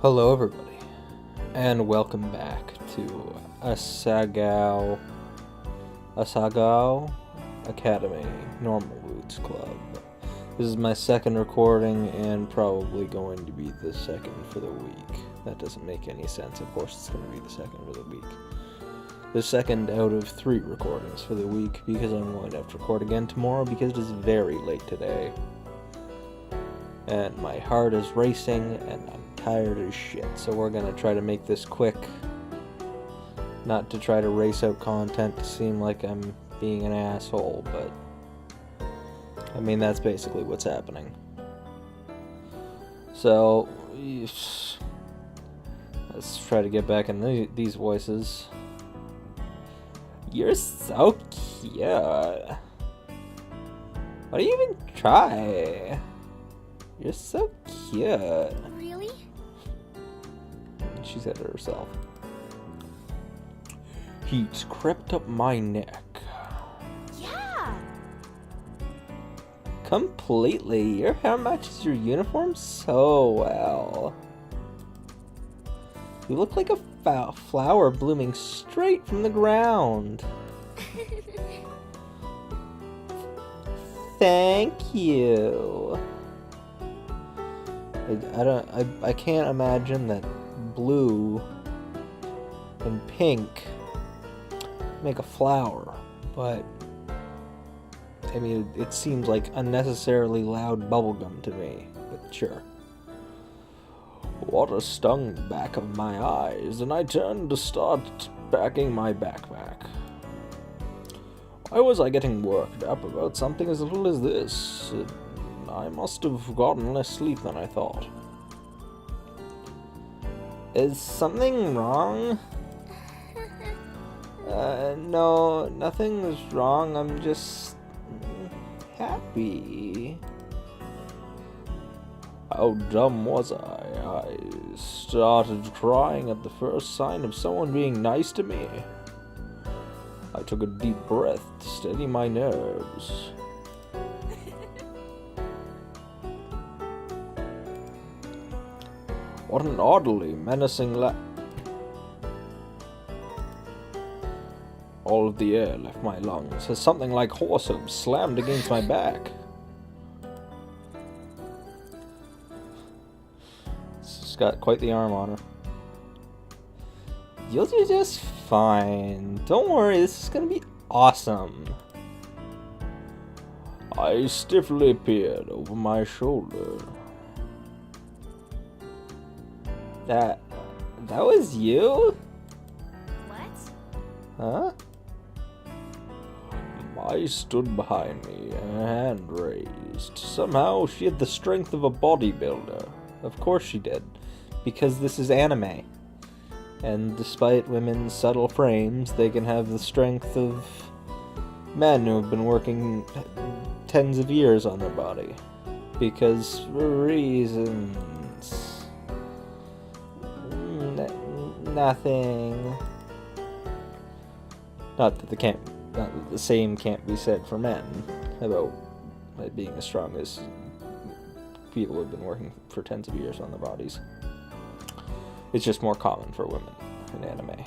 Hello everybody, and welcome back to Asagao Academy Normal Roots Club. This is my second recording and probably going to be the second for the week. That doesn't make any sense. Of course it's going to be the second for the week. The second out of 3 recordings for the week because I'm going to have to record again tomorrow because it is very late today. And my heart is racing and I'm tired as shit, so we're gonna try to make this quick, not to try to race out content to seem like I'm being an asshole, but I mean that's basically what's happening. So let's try to get back in these voices. You're so cute. Why do you even try? You're so cute. Really? She said it herself. Heat's crept up my neck. Yeah. Completely. Your hair matches your uniform so well. You look like a flower blooming straight from the ground. Thank you. I can't imagine that blue and pink make a flower, but I mean it seems like unnecessarily loud bubblegum to me, but sure. Water stung the back of my eyes, and I turned to start packing my backpack. Why was I getting worked up about something as little as this? I must have gotten less sleep than I thought. Is something wrong? No, nothing is wrong. I'm just happy. How dumb was I? I started crying at the first sign of someone being nice to me. I took a deep breath to steady my nerves. What an oddly menacing All of the air left my lungs as something like horse hooves slammed against my back. She's got quite the arm on her. You'll do just fine. Don't worry, this is gonna be awesome. I stiffly peered over my shoulder. That was you? What? Huh? Mai stood behind me, a hand raised. Somehow she had the strength of a bodybuilder. Of course she did, because this is anime. And despite women's subtle frames, they can have the strength of men who have been working tens of years on their body. Because for reasons. Nothing. Not that the same can't be said for men about being as strong as people who have been working for tens of years on their bodies. It's just more common for women in anime.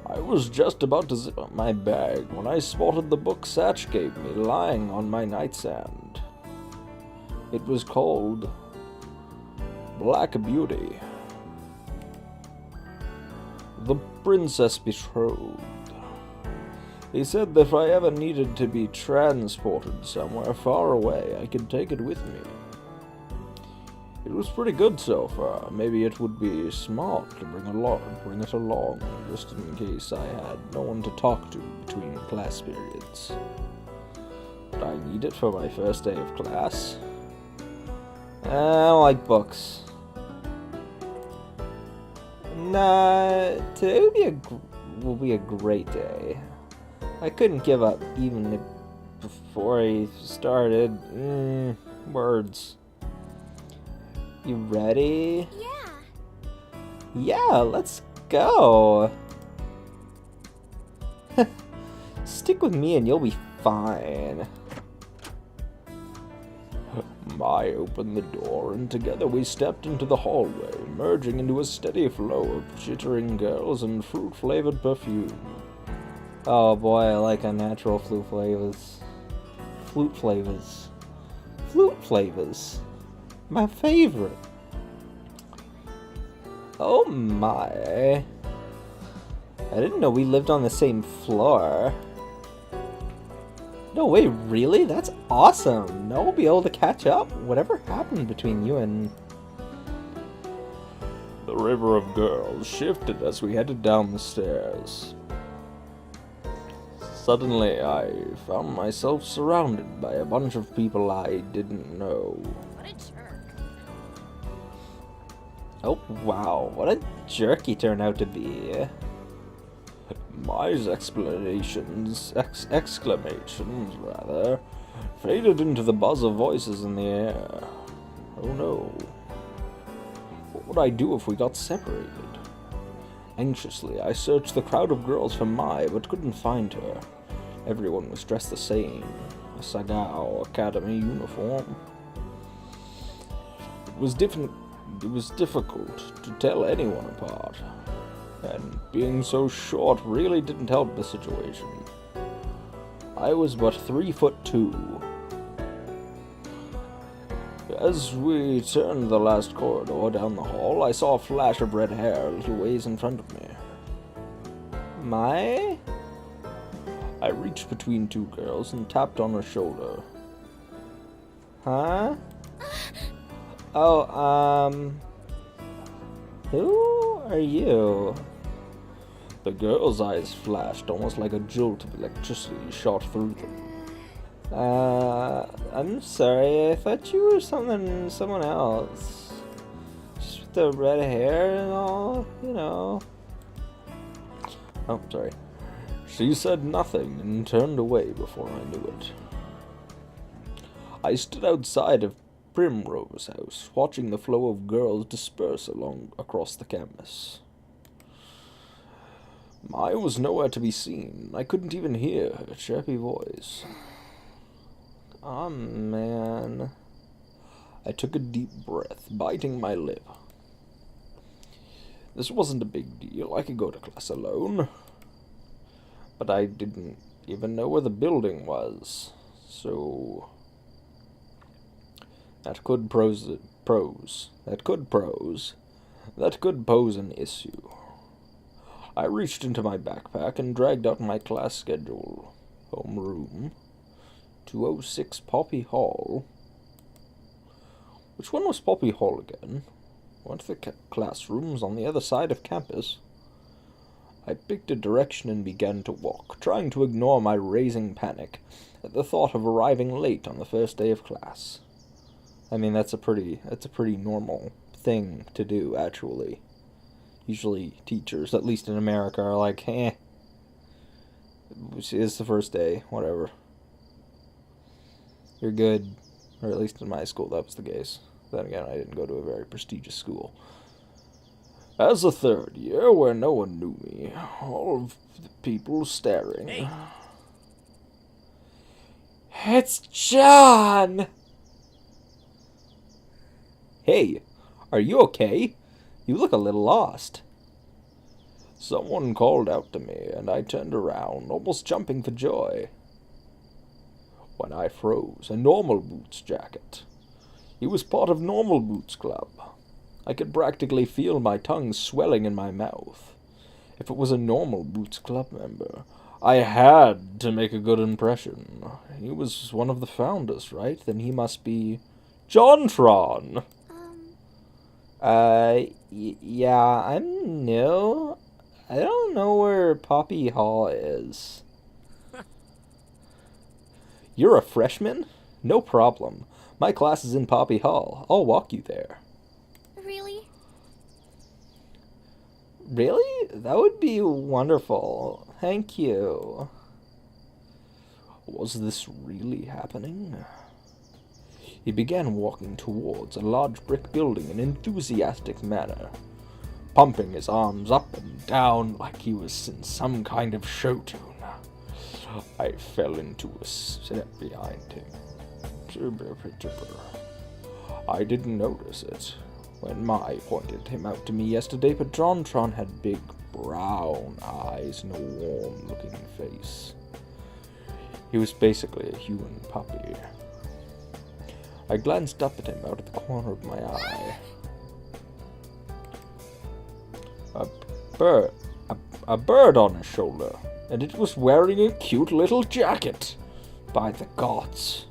I was just about to zip up my bag when I spotted the book Satch gave me lying on my nightstand. It was called Black Beauty. The Princess Betrothed. He said that if I ever needed to be transported somewhere far away, I could take it with me. It was pretty good so far. Maybe it would be smart to bring it along, just in case I had no one to talk to between class periods. Would I need it for my first day of class? I don't like books. Nah, today will be a great day. I couldn't give up even before I started. Words. You ready? Yeah. Yeah, let's go. Stick with me and you'll be fine. Mai opened the door, and together we stepped into the hallway, merging into a steady flow of chittering girls and fruit-flavored perfume. Oh boy, I like unnatural flute flavors. Flute flavors. Flute flavors. My favorite. Oh my. I didn't know we lived on the same floor. No way, really? That's awesome. Now we'll be able to catch up. Whatever happened between you and... The river of girls shifted as we headed down the stairs. Suddenly, I found myself surrounded by a bunch of people I didn't know. What a jerk. Oh, wow. What a jerk he turned out to be. Mai's exclamations, faded into the buzz of voices in the air. Oh no. What would I do if we got separated? Anxiously, I searched the crowd of girls for Mai, but couldn't find her. Everyone was dressed the same. Asagao Academy uniform. It was difficult to tell anyone apart. And being so short really didn't help the situation. I was but 3'2". As we turned the last corridor down the hall, I saw a flash of red hair a little ways in front of me. Mai? I reached between two girls and tapped on her shoulder. Huh? Oh, who are you? The girl's eyes flashed, almost like a jolt of electricity shot through them. I'm sorry, I thought you were someone else. Just with the red hair and all, you know. Oh, sorry. She said nothing and turned away before I knew it. I stood outside of Primrose House, watching the flow of girls disperse across the campus. Mai was nowhere to be seen. I couldn't even hear her chirpy voice. Oh, man. I took a deep breath, biting my lip. This wasn't a big deal. I could go to class alone. But I didn't even know where the building was. So... That could pose an issue. I reached into my backpack and dragged out my class schedule. Homeroom. 206 Poppy Hall. Which one was Poppy Hall again? Weren't the classrooms on the other side of campus? I picked a direction and began to walk, trying to ignore my raising panic at the thought of arriving late on the first day of class. I mean, that's a pretty normal thing to do, actually. Usually teachers, at least in America, are like, it's the first day, whatever. You're good. Or at least in my school, that was the case. Then again, I didn't go to a very prestigious school. As a third year, where no one knew me, all of the people staring. Hey. It's John! Hey, are you okay? You look a little lost. Someone called out to me, and I turned around, almost jumping for joy. When I froze, a Normal Boots jacket. He was part of Normal Boots Club. I could practically feel my tongue swelling in my mouth. If it was a Normal Boots Club member, I had to make a good impression. He was one of the founders, right? Then he must be Jontron. Yeah, I'm new. I don't know where Poppy Hall is. You're a freshman? No problem. My class is in Poppy Hall. I'll walk you there. Really? Really? That would be wonderful. Thank you. Was this really happening? He began walking towards a large brick building in an enthusiastic manner, pumping his arms up and down like he was in some kind of show tune. I fell into a step behind him, I didn't notice it when Mai pointed him out to me yesterday, but Jontron had big brown eyes and a warm-looking face. He was basically a human puppy. I glanced up at him out of the corner of my eye. A bird on his shoulder, and it was wearing a cute little jacket. By the gods.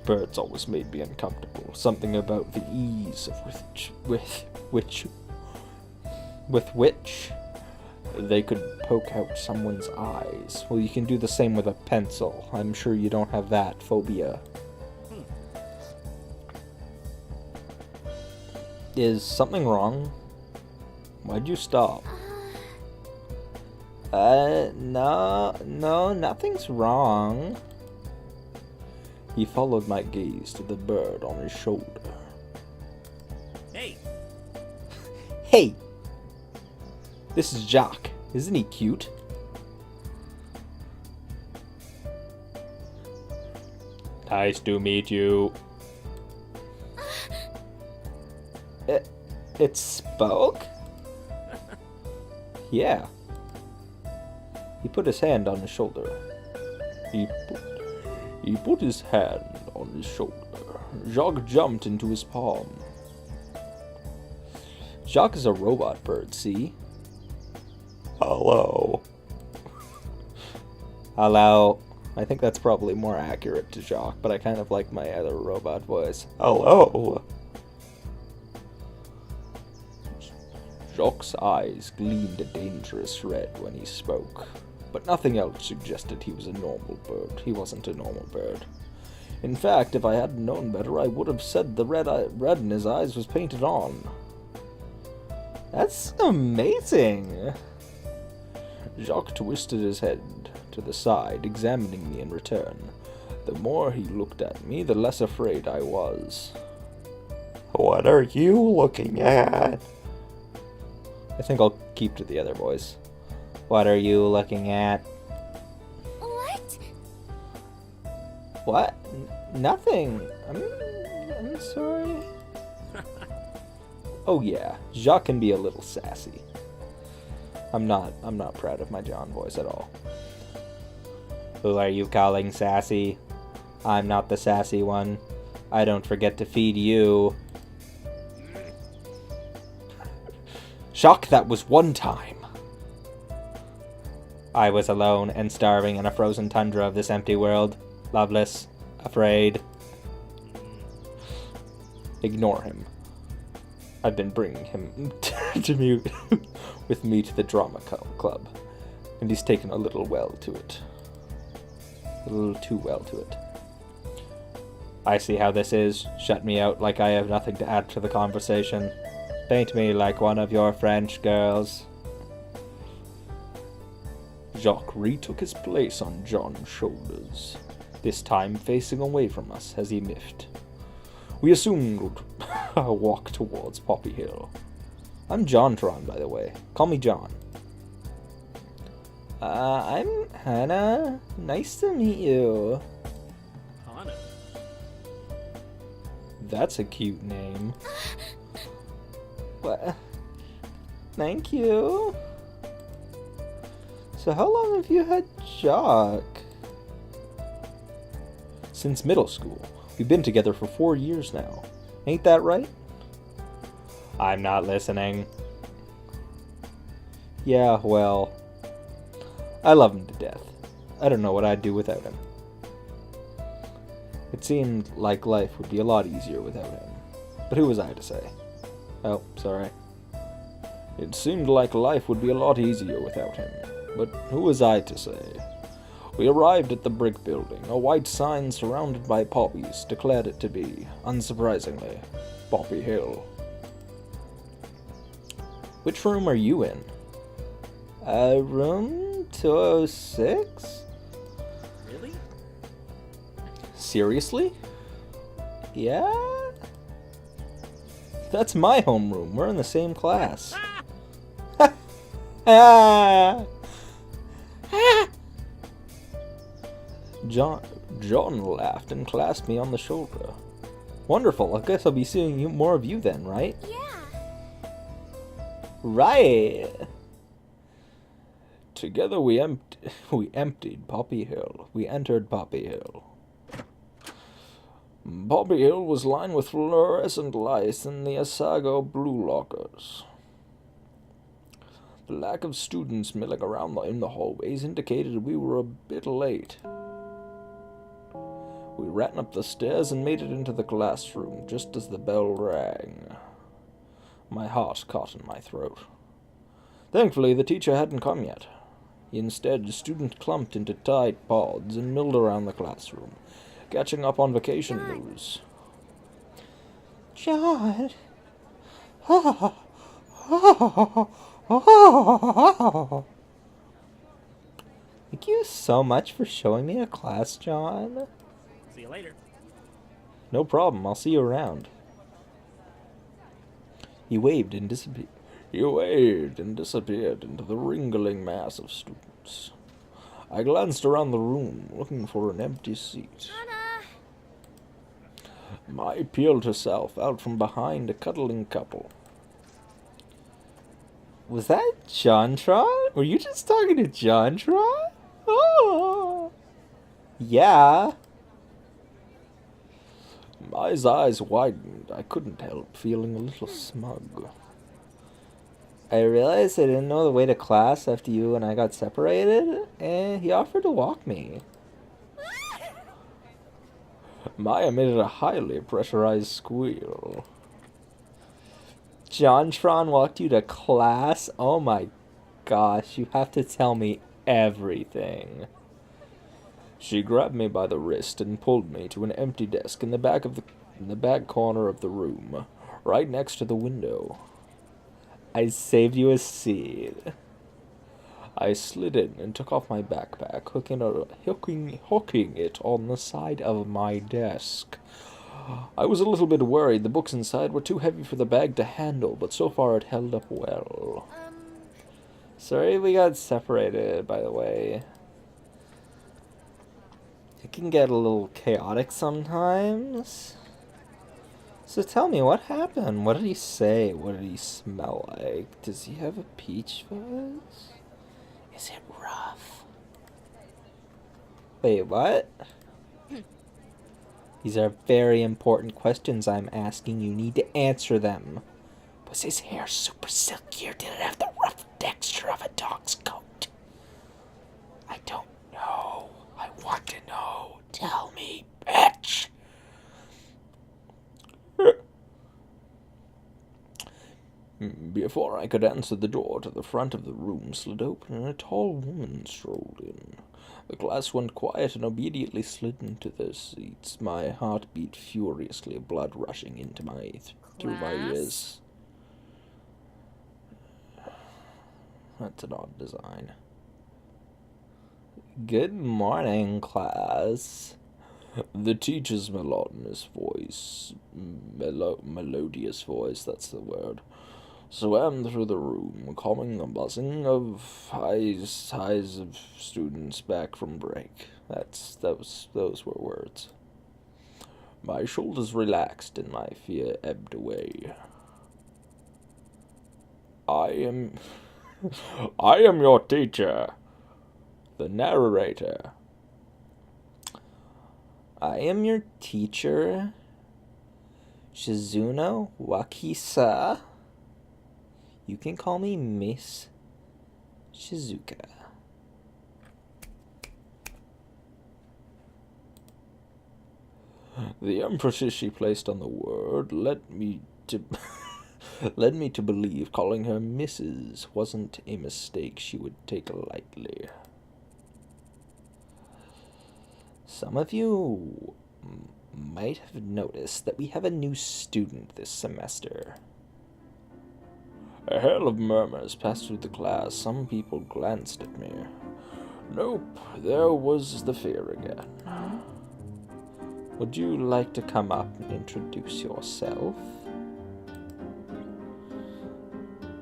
Birds always made me uncomfortable. Something about the ease with which they could poke out someone's eyes. Well, you can do the same with a pencil. I'm sure you don't have that phobia. Is something wrong? Why'd you stop? No, nothing's wrong. He followed my gaze to the bird on his shoulder. Hey! Hey! This is Jacques. Isn't he cute? Nice to meet you. It spoke? Yeah. He put his hand on his shoulder. He put his hand on his shoulder. Jacques jumped into his palm. Jacques is a robot bird, see? Hello. Hello. I think that's probably more accurate to Jacques, but I kind of like my other robot voice. Hello. Jacques' eyes gleamed a dangerous red when he spoke, but nothing else suggested he was a normal bird. He wasn't a normal bird. In fact, if I hadn't known better, I would have said the red in his eyes was painted on. That's amazing! Jacques twisted his head to the side, examining me in return. The more he looked at me, the less afraid I was. What are you looking at? I think I'll keep to the other voice. What are you looking at? What? What? Nothing. I'm sorry. Oh yeah, Jacques can be a little sassy. I'm not proud of my John voice at all. Who are you calling sassy? I'm not the sassy one. I don't forget to feed you. Jacques, that was one time. I was alone and starving in a frozen tundra of this empty world. Loveless. Afraid. Ignore him. I've been bringing him with me to the drama club, and he's taken a little well to it. A little too well to it. I see how this is. Shut me out like I have nothing to add to the conversation. Paint me like one of your French girls. Jacques retook his place on John's shoulders, this time facing away from us as he miffed. We assumed a walk towards Poppy Hill. I'm Jontron, by the way. Call me John. I'm Hannah. Nice to meet you. Hannah? That's a cute name. What? Thank you. So how long have you had Jacques? Since middle school. We've been together for 4 years now. Ain't that right? I'm not listening. Yeah, well, I love him to death. I don't know what I'd do without him. It seemed like life would be a lot easier without him. But who was I to say? Oh, sorry. It seemed like life would be a lot easier without him. But who was I to say? We arrived at the brick building. A white sign surrounded by poppies declared it to be, unsurprisingly, Poppy Hill. Which room are you in? Room 206? Really? Seriously? Yeah? That's my homeroom. We're in the same class. Ah! John laughed and clasped me on the shoulder. Wonderful, I guess I'll be seeing more of you then, right? Yeah. Right! Together we emptied Poppy Hill. We entered Poppy Hill. Poppy Hill was lined with fluorescent lights and the Asagao blue lockers. The lack of students milling around in the hallways indicated we were a bit late. We ran up the stairs and made it into the classroom just as the bell rang. My heart caught in my throat. Thankfully, the teacher hadn't come yet. Instead, the students clumped into tight pods and milled around the classroom, catching up on vacation news. John! Thank you so much for showing me a class, John. See you later. No problem, I'll see you around. He waved and disappeared. Into the wriggling mass of students. I glanced around the room, looking for an empty seat. Hana! Mai peeled herself out from behind a cuddling couple. Was that Jontron? Were you just talking to Jontron? Oh! Yeah. Mai's eyes widened. I couldn't help feeling a little smug. I realized I didn't know the way to class after you and I got separated, and he offered to walk me. Mai emitted a highly pressurized squeal. Jontron walked you to class? Oh my gosh, you have to tell me everything. She grabbed me by the wrist and pulled me to an empty desk in the back corner of the room, right next to the window. I saved you a seat. I slid in and took off my backpack, hooking it on the side of my desk. I was a little bit worried the books inside were too heavy for the bag to handle, but so far it held up well. Sorry we got separated, by the way. It can get a little chaotic sometimes. So tell me, what happened? What did he say? What did he smell like? Does he have a peach fuzz? Is it rough? Wait, what? These are very important questions I'm asking. You need to answer them. Was his hair super silky or did it have the rough texture of a dog's coat? I don't know. I want to know. Tell me, bitch. Before I could answer, the door to the front of the room slid open and a tall woman strolled in. The class went quiet and obediently slid into their seats. My heart beat furiously, blood rushing into through my ears. That's an odd design. Good morning, class. The teacher's melodious voice, that's the word, swam through the room, calming the buzzing of highs of students back from break. Those were words. My shoulders relaxed and my fear ebbed away. I am your teacher, the narrator. I am your teacher, Shizuno Wakisa. You can call me Miss Shizuka. The emphasis she placed on the word led me to believe calling her Mrs. wasn't a mistake she would take lightly. Some of you might have noticed that we have a new student this semester. A hail of murmurs passed through the class. Some people glanced at me. Nope, there was the fear again. Would you like to come up and introduce yourself?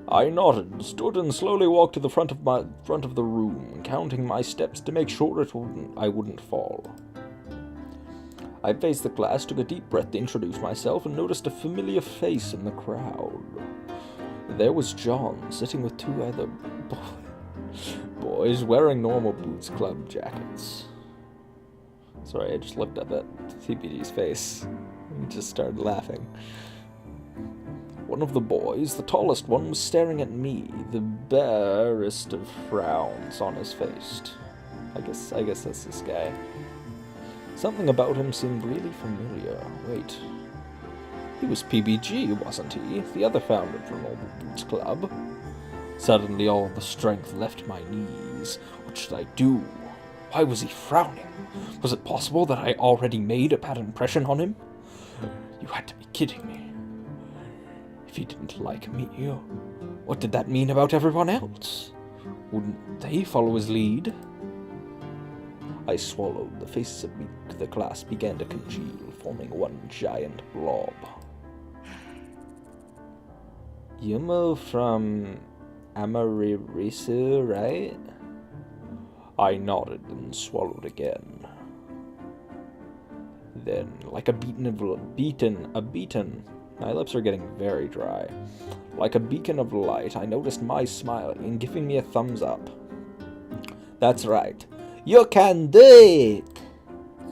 I nodded, stood, and slowly walked to the front of the room, counting my steps to make sure I wouldn't fall. I faced the class, took a deep breath to introduce myself, and noticed a familiar face in the crowd. There was John, sitting with two other boys wearing normal Boots Club jackets. Sorry, I just looked up at TPG's face and just started laughing. One of the boys, the tallest one, was staring at me, the barest of frowns on his face. I guess that's this guy. Something about him seemed really familiar. Wait. He was PBG, wasn't he? The other founder of the Normal Boots Club. Suddenly all the strength left my knees. What should I do? Why was he frowning? Was it possible that I already made a bad impression on him? You had to be kidding me. If he didn't like me, what did that mean about everyone else? Wouldn't they follow his lead? I swallowed. The faces of the class began to congeal, forming one giant blob. Yumo from Amaririsu, right? I nodded and swallowed again. Then, like my lips are getting very dry. Like a beacon of light, I noticed Mai smiling and giving me a thumbs up. That's right. You can do it!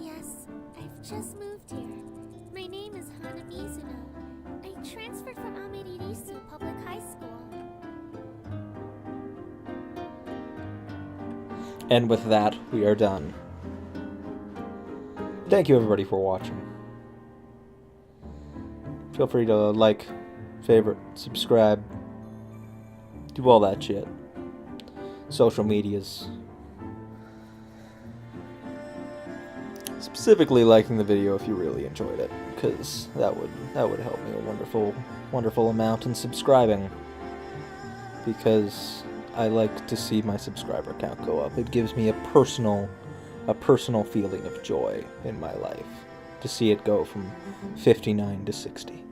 Yes, I've just moved here. My name is Hana Mizuno. I transferred from Amaririsu Public High School. And with that, we are done. Thank you everybody for watching. Feel free to like, favorite, subscribe, do all that shit. Social medias. Specifically liking the video if you really enjoyed it, because that would help me a wonderful amount, and subscribing, because I like to see my subscriber count go up. It gives me a personal feeling of joy in my life to see it go from 59 to 60,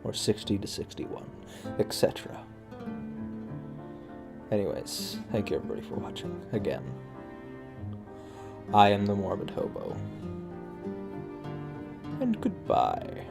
or 60 to 61, etc. Anyways, thank you everybody for watching. Again, I am the Morbid Hobo. And goodbye.